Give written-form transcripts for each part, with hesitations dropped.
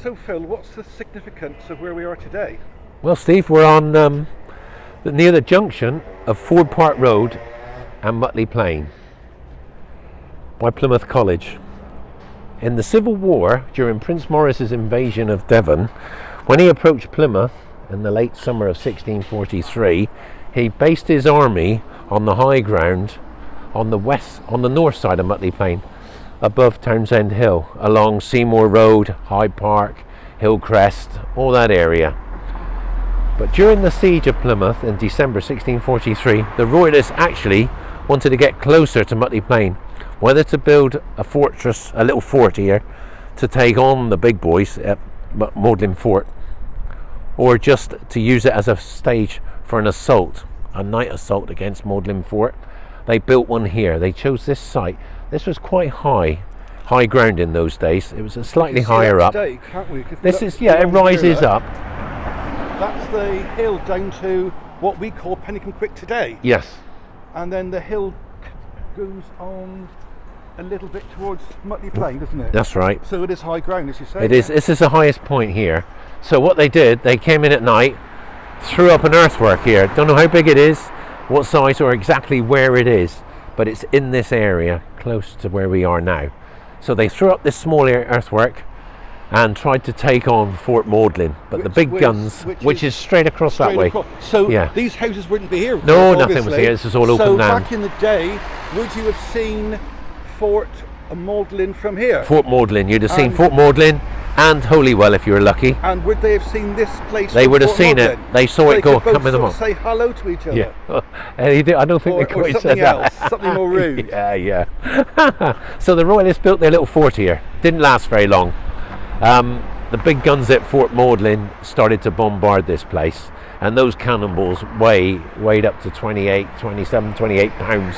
So Phil, what's the significance of where we are today? Well, Steve, we're on near the junction of Ford Park Road and Mutley Plain by Plymouth College. In the Civil War, during Prince Maurice's invasion of Devon, when he approached Plymouth in the late summer of 1643, he based his army on the high ground on the north side of Mutley Plain, above Townsend Hill, along Seymour Road, Hyde Park, Hillcrest, all that area. But during the siege of Plymouth in December 1643, the Royalists actually wanted to get closer to Mutley Plain, whether to build a fortress, a little fort here, to take on the big boys at Magdalen Fort, or just to use it as a stage for an assault, a night assault against Magdalen Fort. They built one here. They chose this site. This was quite high ground in those days. It was a slightly higher up. Today, can't we? This is, yeah, it rises up. That's the hill down to what we call Pennycombe today. Yes. And then the hill goes on a little bit towards Mutley Plain, doesn't it? That's right. So it is high ground, as you say. It is. This is the highest point here. So what they did, they came in at night, threw up an earthwork here. Don't know how big it is, what size, or exactly where it is, but it's in this area, close to where we are now. So they threw up this small earthwork and tried to take on Fort Magdalen, but the big guns, which is straight across that way. So yeah. These houses wouldn't be here. No, nothing was here. This is all open land. So back in the day, would you have seen Fort Magdalen from here? Fort Magdalen. You'd have seen Fort Magdalen and Holywell if you were lucky. And would they have seen this place? They would have seen it. They saw it go coming them up. Say hello to each other. Yeah. I don't think they quite said that. Something more rude. Yeah. So the Royalists built their little fort here. Didn't last very long. The big guns at Fort Magdalen started to bombard this place, and those cannonballs weighed up to 28 pounds,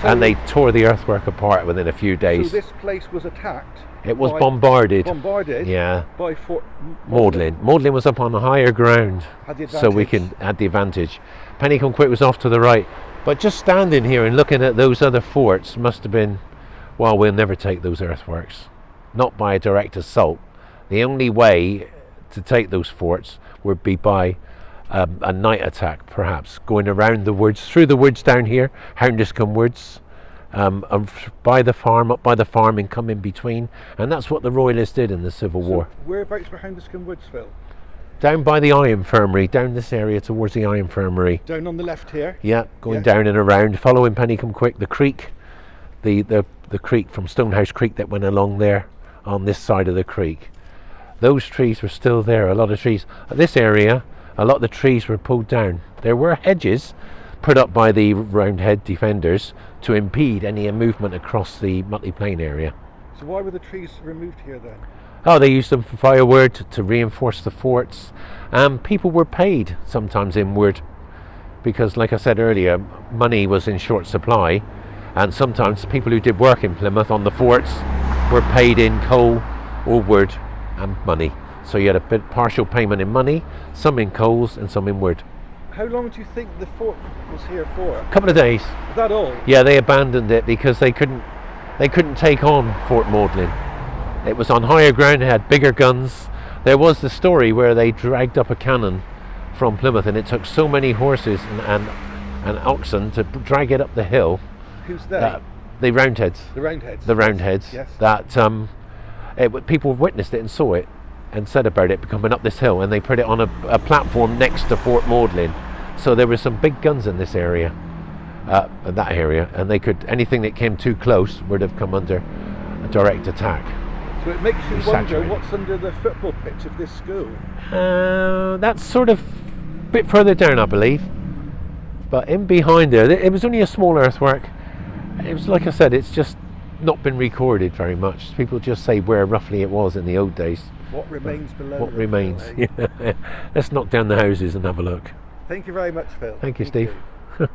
and they tore the earthwork apart within a few days. So this place was attacked? It was bombarded. Yeah. By Fort Magdalen. Magdalen was up on the higher ground, so we had the advantage. Pennycombe was off to the right, but just standing here and looking at those other forts must have been, well, we'll never take those earthworks, not by a direct assault. The only way to take those forts would be by a night attack, perhaps, going around the woods, through the woods down here, Houndescombe Woods, by the farm, up by the farm, and come in between. And that's what the Royalists did in the Civil War. Whereabouts were Houndescombe Woods, Phil? Down by the Eye Infirmary, down this area towards the Eye Infirmary. Down on the left here? Yeah, going down and around, following Pennycombe, the creek, the creek from Stonehouse Creek that went along there on this side of the creek. Those trees were still there, a lot of trees. This area, a lot of the trees were pulled down. There were hedges put up by the Roundhead defenders to impede any movement across the Mutley Plain area. So why were the trees removed here then? Oh, they used them for firewood, to reinforce the forts. People were paid sometimes in wood because, like I said earlier, money was in short supply, and sometimes people who did work in Plymouth on the forts were paid in coal or wood and money. So you had a bit partial payment in money, some in coals and some in wood. How long do you think the fort was here for? A couple of days. Is that all? Yeah, they abandoned it because they couldn't take on Fort Magdalen. It was on higher ground, it had bigger guns. There was the story where they dragged up a cannon from Plymouth, and it took so many horses and oxen to drag it up the hill. Who's they? The Roundheads. The Roundheads. The Roundheads. Yes. That people witnessed it and saw it and said about it coming up this hill, and they put it on a platform next to Fort Magdalen. So there were some big guns in this area, that area, and anything that came too close would have come under a direct attack. So it makes you wonder what's under the football pitch of this school. That's sort of a bit further down, I believe. But in behind there, it was only a small earthwork. It was, like I said, it's just not been recorded very much. People just say where roughly it was in the old days. What remains below? What remains? Let's knock down the houses and have a look. Thank you very much, Phil. Thank you, Steve.